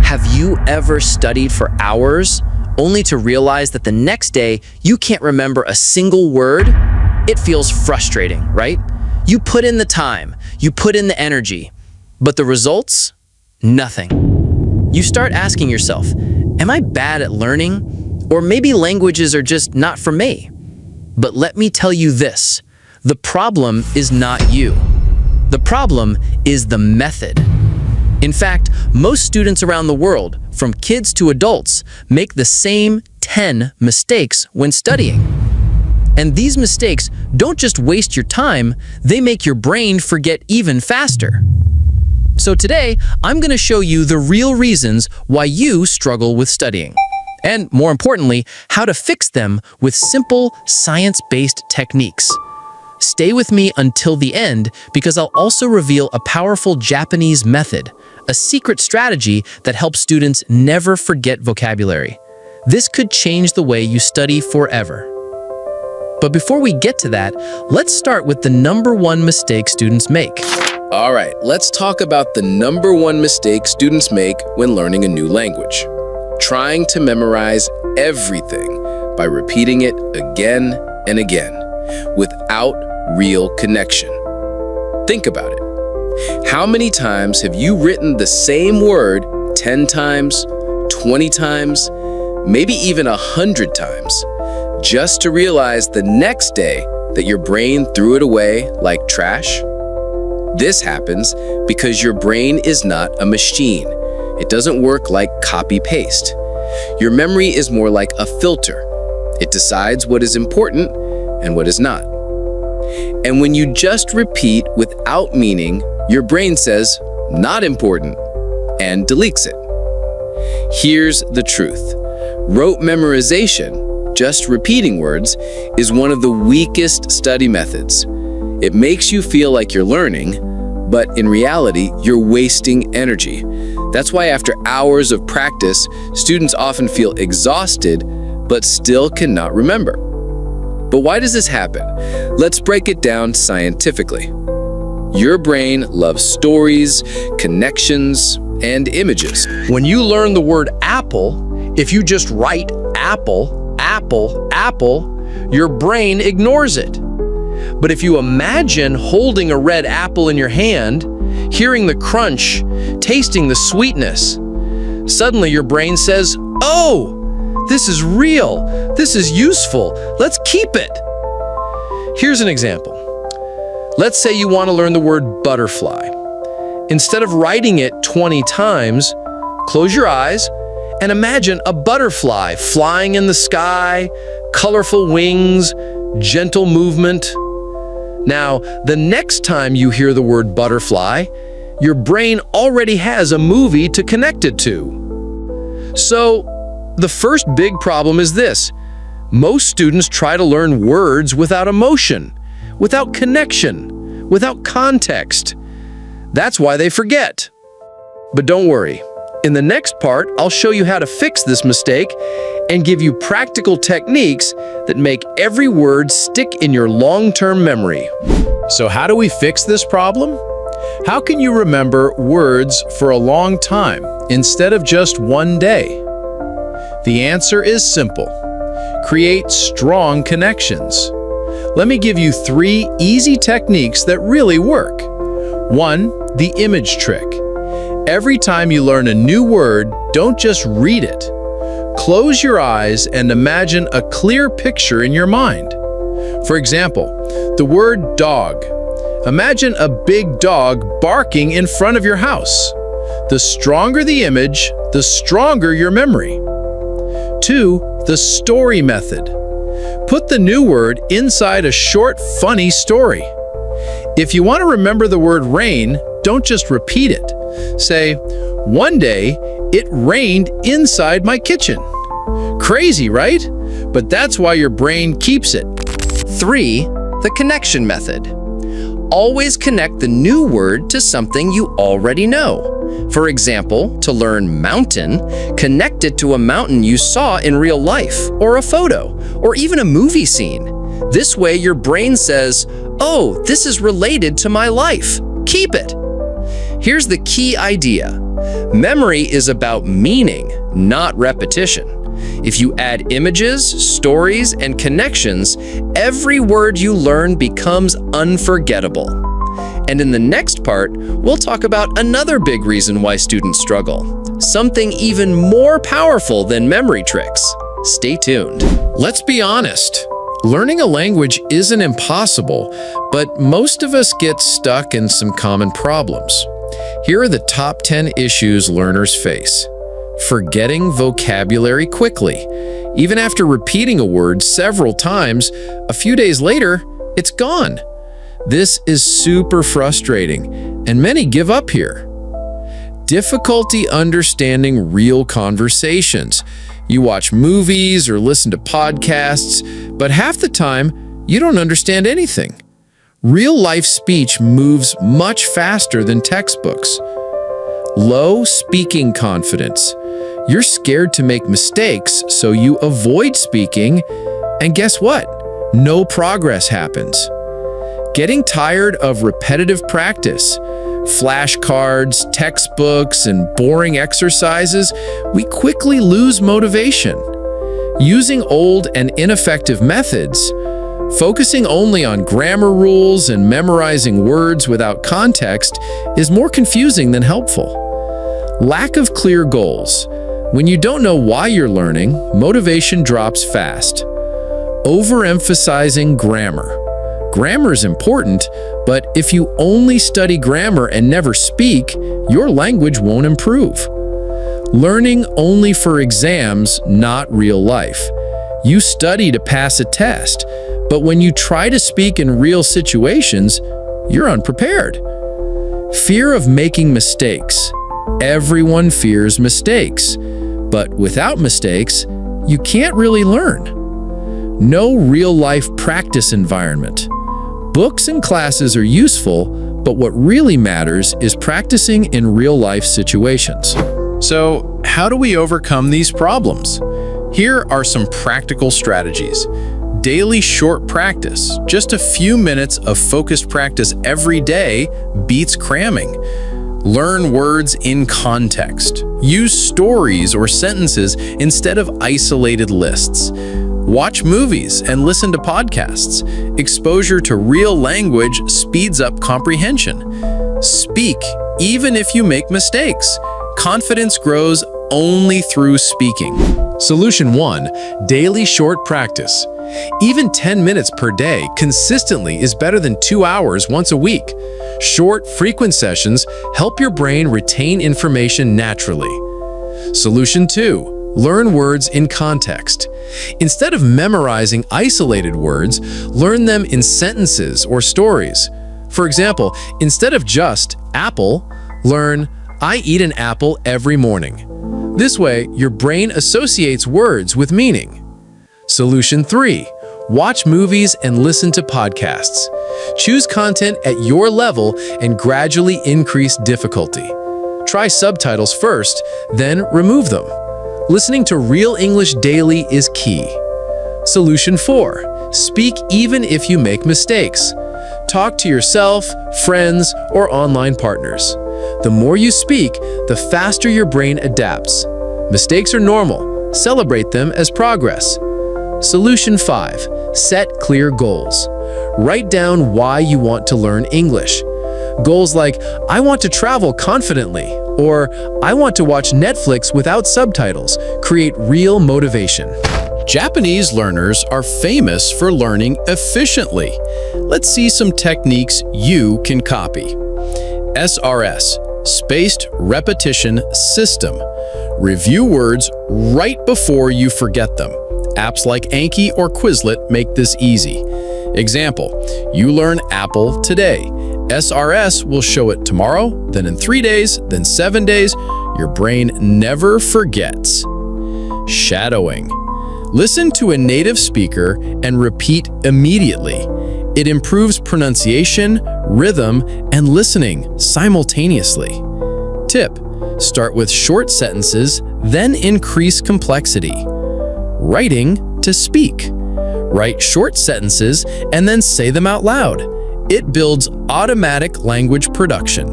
Have you ever studied for hours only to realize that the next day you can't remember a single word? It feels frustrating, right? You put in the time, you put in the energy, but the results? Nothing. You start asking yourself, am I bad at learning? Or maybe languages are just not for me. But let me tell you this, the problem is not you. The problem is the method. In fact, most students around the world, from kids to adults, make the same 10 mistakes when studying. And these mistakes don't just waste your time, they make your brain forget even faster. So today, I'm going to show you the real reasons why you struggle with studying. And more importantly, how to fix them with simple, science-based techniques. Stay with me until the end because I'll also reveal a powerful Japanese method, a secret strategy that helps students never forget vocabulary. This could change the way you study forever. But before we get to that, let's start with the #1 mistake students make. All right, let's talk about the #1 mistake students make when learning a new language. Trying to memorize everything by repeating it again and again without real connection. Think about it. How many times have you written the same word 10 times, 20 times, maybe even 100 times, just to realize the next day that your brain threw it away like trash? This happens because your brain is not a machine. It doesn't work like copy-paste. Your memory is more like a filter. It decides what is important and what is not. And when you just repeat without meaning, your brain says, "Not important," and deletes it. Here's the truth. Rote memorization, just repeating words, is one of the weakest study methods. It makes you feel like you're learning, but in reality, you're wasting energy. That's why after hours of practice, students often feel exhausted, but still cannot remember. But why does this happen? Let's break it down scientifically. Your brain loves stories, connections, and images. When you learn the word apple, if you just write apple, apple, apple, your brain ignores it. But if you imagine holding a red apple in your hand, hearing the crunch, tasting the sweetness, suddenly your brain says, "Oh, this is real, this is useful, let's keep it." Here's an example. Let's say you want to learn the word butterfly. Instead of writing it 20 times, close your eyes and imagine a butterfly flying in the sky, colorful wings, gentle movement. Now, the next time you hear the word butterfly, your brain already has a movie to connect it to. So, the first big problem is this. Most students try to learn words without emotion, without connection, without context. That's why they forget. But don't worry. In the next part, I'll show you how to fix this mistake and give you practical techniques that make every word stick in your long-term memory. So how do we fix this problem? How can you remember words for a long time instead of just one day? The answer is simple. Create strong connections. Let me give you 3 easy techniques that really work. 1. The image trick. Every time you learn a new word, don't just read it. Close your eyes and imagine a clear picture in your mind. For example, the word dog. Imagine a big dog barking in front of your house. The stronger the image, the stronger your memory. 2. The story method. Put the new word inside a short, funny story. If you want to remember the word rain, don't just repeat it. Say, "One day, it rained inside my kitchen." Crazy, right? But that's why your brain keeps it. 3. The connection method. Always connect the new word to something you already know. For example, to learn mountain, connect it to a mountain you saw in real life, or a photo, or even a movie scene. This way your brain says, "Oh, this is related to my life. Keep it." Here's the key idea. Memory is about meaning, not repetition. If you add images, stories, and connections, every word you learn becomes unforgettable. And in the next part, we'll talk about another big reason why students struggle. Something even more powerful than memory tricks. Stay tuned. Let's be honest. Learning a language isn't impossible, but most of us get stuck in some common problems. Here are the top 10 issues learners face. Forgetting vocabulary quickly. Even after repeating a word several times, a few days later, it's gone. This is super frustrating, and many give up here. Difficulty understanding real conversations. You watch movies or listen to podcasts, but half the time, you don't understand anything. Real-life speech moves much faster than textbooks. Low speaking confidence. You're scared to make mistakes, so you avoid speaking, and guess what? No progress happens. Getting tired of repetitive practice, flashcards, textbooks, and boring exercises, we quickly lose motivation. Using old and ineffective methods, focusing only on grammar rules and memorizing words without context is more confusing than helpful. Lack of clear goals. When you don't know why you're learning, motivation drops fast. Overemphasizing grammar. Grammar is important, but if you only study grammar and never speak, your language won't improve. Learning only for exams, not real life. You study to pass a test, but when you try to speak in real situations, you're unprepared. Fear of making mistakes. Everyone fears mistakes, but without mistakes, you can't really learn. No real-life practice environment. Books and classes are useful, but what really matters is practicing in real-life situations. So, how do we overcome these problems? Here are some practical strategies. Daily short practice. Just a few minutes of focused practice every day beats cramming. Learn words in context. Use stories or sentences instead of isolated lists. Watch movies and listen to podcasts. Exposure to real language speeds up comprehension. Speak, even if you make mistakes. Confidence grows only through speaking. Solution 1. Daily short practice. Even 10 minutes per day consistently is better than 2 hours once a week. Short, frequent sessions help your brain retain information naturally. Solution 2. Learn words in context. Instead of memorizing isolated words, learn them in sentences or stories. For example, instead of just apple, learn I eat an apple every morning. This way, your brain associates words with meaning. Solution 3. Watch movies and listen to podcasts. Choose content at your level and gradually increase difficulty. Try subtitles first, then remove them. Listening to real English daily is key. Solution 4. Speak even if you make mistakes. Talk to yourself, friends, or online partners. The more you speak, the faster your brain adapts. Mistakes are normal. Celebrate them as progress. Solution 5. Set clear goals. Write down why you want to learn English. Goals like, I want to travel confidently, or I want to watch Netflix without subtitles, create real motivation. Japanese learners are famous for learning efficiently. Let's see some techniques you can copy. SRS, Spaced Repetition System. Review words right before you forget them. Apps like Anki or Quizlet make this easy. Example, you learn apple today. SRS will show it tomorrow, then in 3 days, then 7 days. Your brain never forgets. Shadowing. Listen to a native speaker and repeat immediately. It improves pronunciation, rhythm, and listening simultaneously. Tip: start with short sentences, then increase complexity. Writing to speak. Write short sentences and then say them out loud. It builds automatic language production.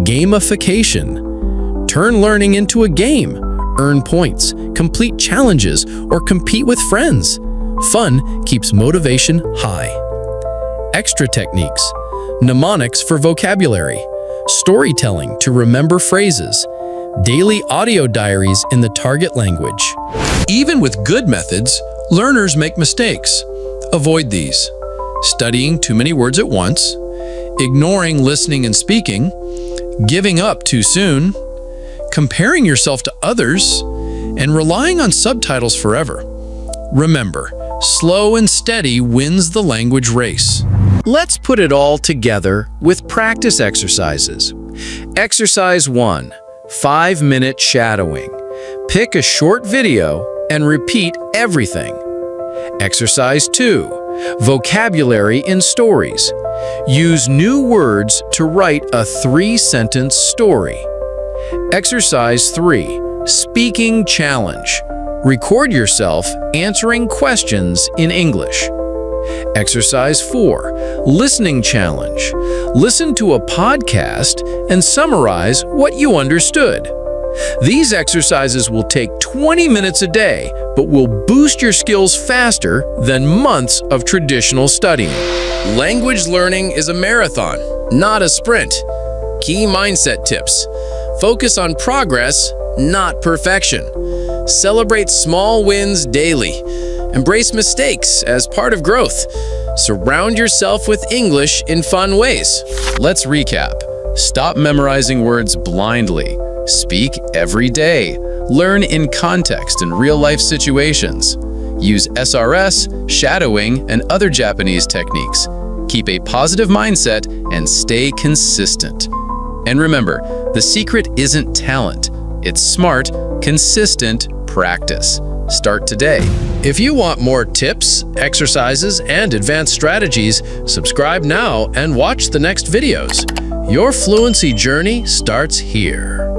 Gamification. Turn learning into a game. Earn points, complete challenges, or compete with friends. Fun keeps motivation high. Extra techniques. Mnemonics for vocabulary. Storytelling to remember phrases. Daily audio diaries in the target language. Even with good methods, learners make mistakes. Avoid these. Studying too many words at once, ignoring listening and speaking, giving up too soon, comparing yourself to others, and relying on subtitles forever. Remember, slow and steady wins the language race. Let's put it all together with practice exercises. Exercise 1, 5-minute shadowing. Pick a short video and repeat everything. Exercise 2, vocabulary in stories. Use new words to write a 3-sentence story. Exercise 3, speaking challenge. Record yourself answering questions in English. Exercise 4, listening challenge. Listen to a podcast and summarize what you understood. These exercises will take 20 minutes a day, but will boost your skills faster than months of traditional studying. Language learning is a marathon, not a sprint. Key mindset tips. Focus on progress, not perfection. Celebrate small wins daily. Embrace mistakes as part of growth. Surround yourself with English in fun ways. Let's recap. Stop memorizing words blindly. Speak every day. Learn in context in real-life situations. Use SRS, shadowing, and other Japanese techniques. Keep a positive mindset and stay consistent. And remember, the secret isn't talent. It's smart, consistent practice. Start today. If you want more tips, exercises, and advanced strategies, subscribe now and watch the next videos. Your fluency journey starts here.